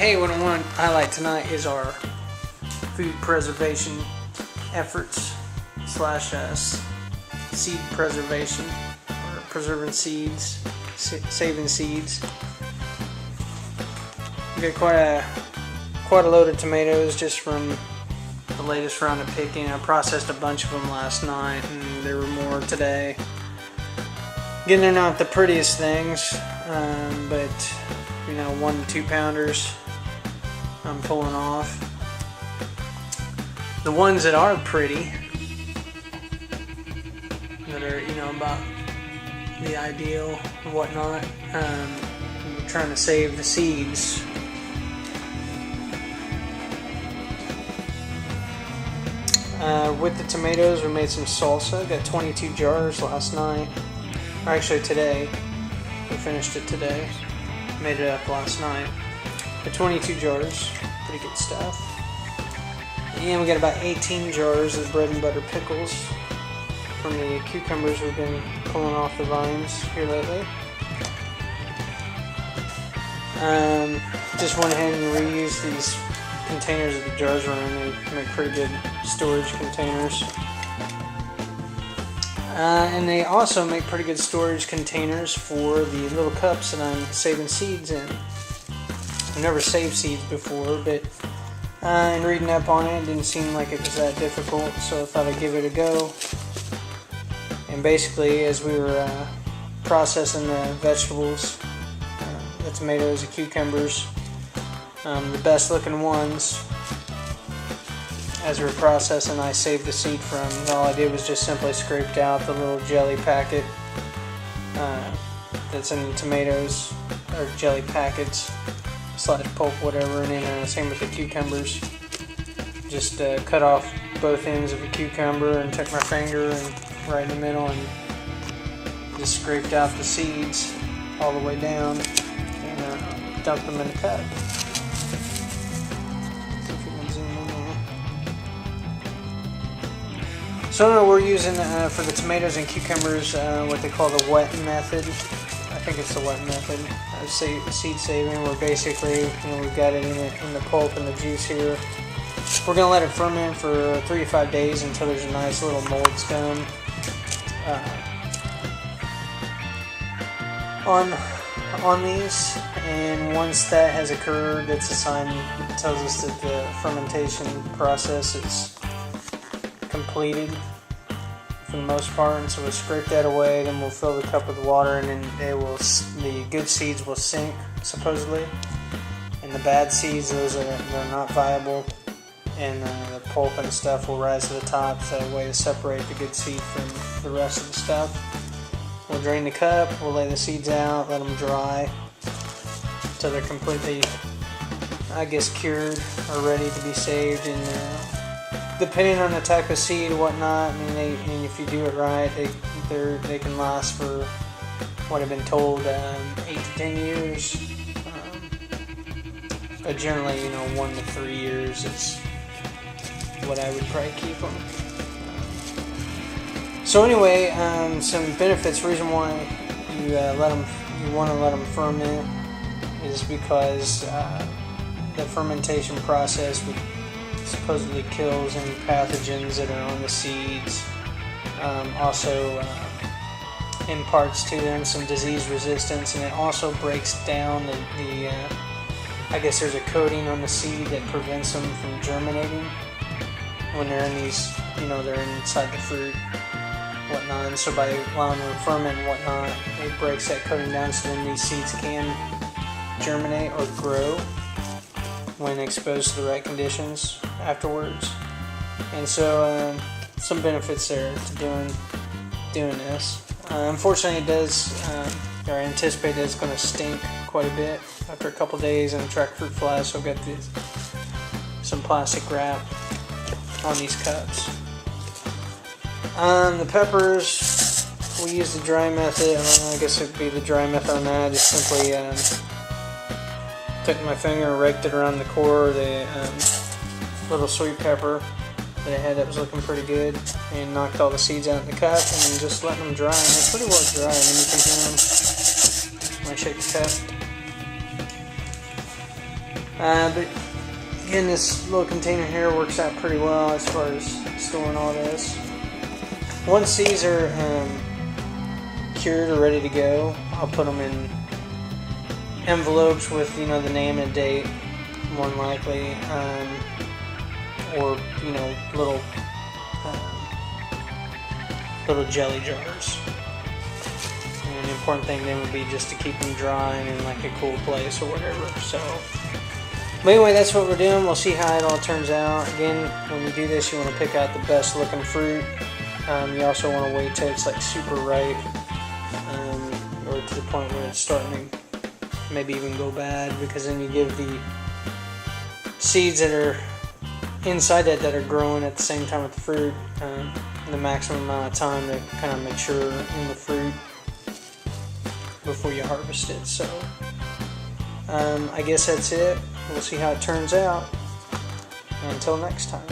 Hey, what I want to highlight tonight is our food preservation efforts slash seed preservation, or preserving seeds, saving seeds. We got quite a load of tomatoes just from the latest round of picking. I processed a bunch of them last night, and there were more today. Getting in not the prettiest things, but you know, 1 to 2 pounders I'm pulling off. The ones that are pretty, that are, you know, about the ideal and whatnot, I'm trying to save the seeds. With the tomatoes, we made some salsa. Got 22 jars last night, or actually today. We finished it today. Made it up last night. But 22 jars, pretty good stuff. And we got about 18 jars of bread and butter pickles from the cucumbers we've been pulling off the vines here lately. Just went ahead and reused these containers that the jars were in. They make pretty good storage containers. And they also make pretty good storage containers for the little cups that I'm saving seeds in. I've never saved seeds before, but in reading up on it, it didn't seem like it was that difficult, so I thought I'd give it a go. And basically, as we were processing the vegetables, the tomatoes, the cucumbers, the best looking ones, as we were processing, I saved the seed from. All I did was just simply scraped out the little jelly packet that's in the tomatoes, or jelly packets slash pulp, whatever, and then same with the cucumbers. Just cut off both ends of a cucumber and took my finger and right in the middle and just scraped out the seeds all the way down and dumped them in the cup. So we're using for the tomatoes and cucumbers what they call the wet method. I think it's the wet method of seed saving, where basically, you know, we've got it in the pulp and the juice here. We're going to let it ferment for 3 to 5 days until there's a nice little mold scum on these. And once that has occurred, that's a sign that tells us that the fermentation process is completed for the most part. And so we'll scrape that away, then we'll fill the cup with water, and then the good seeds will sink, supposedly, and the bad seeds, they're not viable, and the pulp and stuff will rise to the top, so a way to separate the good seed from the rest of the stuff. We'll drain the cup, we'll lay the seeds out, let them dry until they're completely, I guess, cured or ready to be saved. And depending on the type of seed and whatnot, I mean, and if you do it right, they can last for what I've been told 8 to 10 years. But generally, you know, 1 to 3 years is what I would probably keep them. So anyway, some benefits. Reason why you want to let them ferment is because the fermentation process supposedly kills any pathogens that are on the seeds. Also imparts to them some disease resistance, and it also breaks down the I guess there's a coating on the seed that prevents them from germinating when they're in these, you know, they're inside the fruit, whatnot. And so by allowing them to ferment and whatnot, it breaks that coating down, so then these seeds can germinate or grow when exposed to the right conditions afterwards. And so some benefits there to doing this. Unfortunately, it does, or I anticipate it's going to stink quite a bit after a couple days and attract fruit flies, so I've got some plastic wrap on these cups. The peppers, we use the dry method. I guess it would be the dry method on that. Just simply took my finger and raked it around the core of the little sweet pepper that I had that was looking pretty good, and knocked all the seeds out in the cup and just letting them dry. And they're pretty well dry. I mean, you can hear them when I shake the cup. But again, this little container here works out pretty well as far as storing all this. Once these are cured or ready to go, I'll put them in envelopes with, you know, the name and date, more than likely, or, you know, little jelly jars. And the important thing then would be just to keep them dry and in like a cool place or whatever. So, but anyway, that's what we're doing. We'll see how it all turns out. Again, when you do this, you want to pick out the best looking fruit. You also want to wait till it's like super ripe, or to the point where it's starting to maybe even go bad, because then you give the seeds that are inside that are growing at the same time with the fruit the maximum amount of time to kind of mature in the fruit before you harvest it. So I guess that's it. We'll see how it turns out. Until next time.